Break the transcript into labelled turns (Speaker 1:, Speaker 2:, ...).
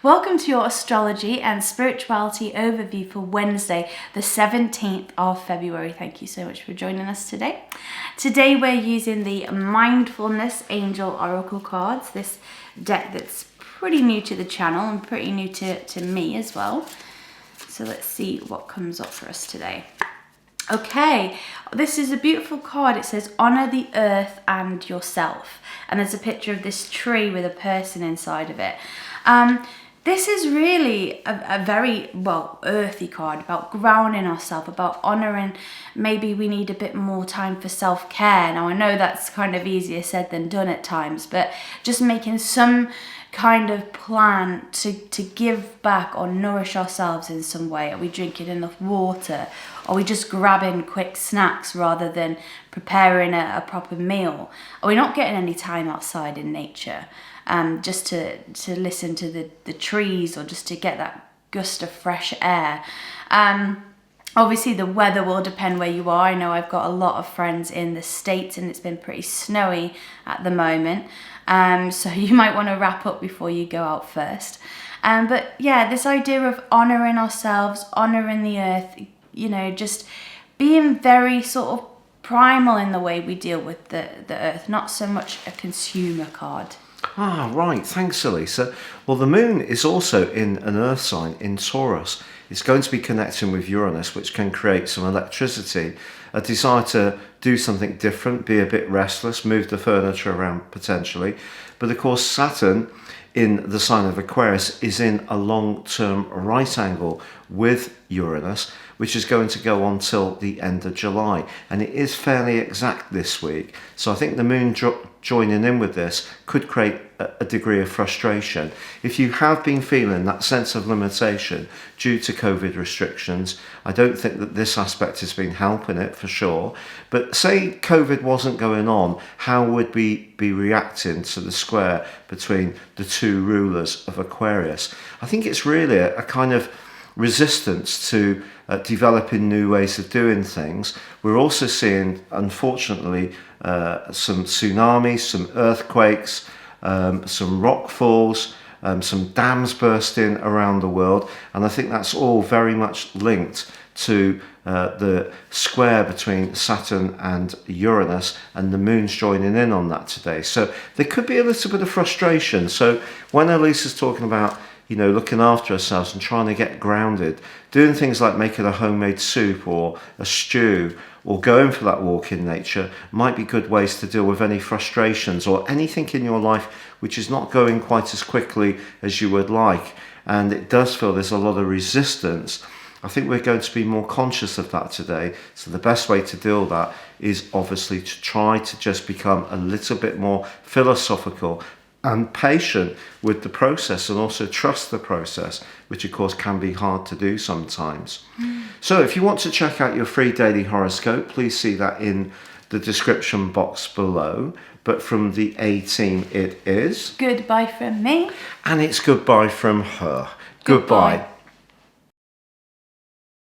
Speaker 1: Welcome to your astrology and spirituality overview for Wednesday, the 17th of February. Thank you so much for joining us today. Today we're using the Mindfulness Angel Oracle cards, this deck that's pretty new to the channel and pretty new to me as well. So let's see what comes up for us today. Okay, this is a beautiful card. It says, honor the earth and yourself. And there's a picture of this tree with a person inside of it. This is really a very, earthy card about grounding ourselves, about honouring. Maybe we need a bit more time for self-care. Now, I know that's kind of easier said than done at times, but just making some kind of plan to give back or nourish ourselves in some way. Are we drinking enough water? Are we just grabbing quick snacks rather than preparing a proper meal? Are we not getting any time outside in nature? Just to listen to the trees or just to get that gust of fresh air. Obviously the weather will depend where you are. I know I've got a lot of friends in the States and it's been pretty snowy at the moment. So you might want to wrap up before you go out first. But yeah, this idea of honouring ourselves, honouring the earth, just being very sort of primal in the way we deal with the earth, not so much a consumer card.
Speaker 2: Ah, right. Thanks, Elisa. Well, the moon is also in an earth sign in Taurus. It's going to be connecting with Uranus, which can create some electricity, a desire to do something different, be a bit restless, move the furniture around potentially. But of course, Saturn in the sign of Aquarius is in a long-term right angle with Uranus, which is going to go on till the end of July. And it is fairly exact this week. So I think the moon joining in with this could create a degree of frustration. If you have been feeling that sense of limitation due to COVID restrictions, I don't think that this aspect has been helping it for sure. But say COVID wasn't going on, how would we be reacting to the square between the two rulers of Aquarius? I think it's really a kind of resistance to developing new ways of doing things. We're also seeing, unfortunately, some tsunamis, some earthquakes, some rock falls, some dams bursting around the world, and I think that's all very much linked to the square between Saturn and Uranus, and the moon's joining in on that today. So there could be a little bit of frustration. So when Elisa's talking about looking after ourselves and trying to get grounded, doing things like making a homemade soup or a stew or going for that walk in nature might be good ways to deal with any frustrations or anything in your life which is not going quite as quickly as you would like. And it does feel there's a lot of resistance. I think we're going to be more conscious of that today. So the best way to deal with that is obviously to try to just become a little bit more philosophical and patient with the process, and also trust the process, which of course can be hard to do sometimes. So if you want to check out your free daily horoscope, please see that in the description box below. But from the A team, it is
Speaker 1: Goodbye from me.
Speaker 2: And it's goodbye from her. Goodbye.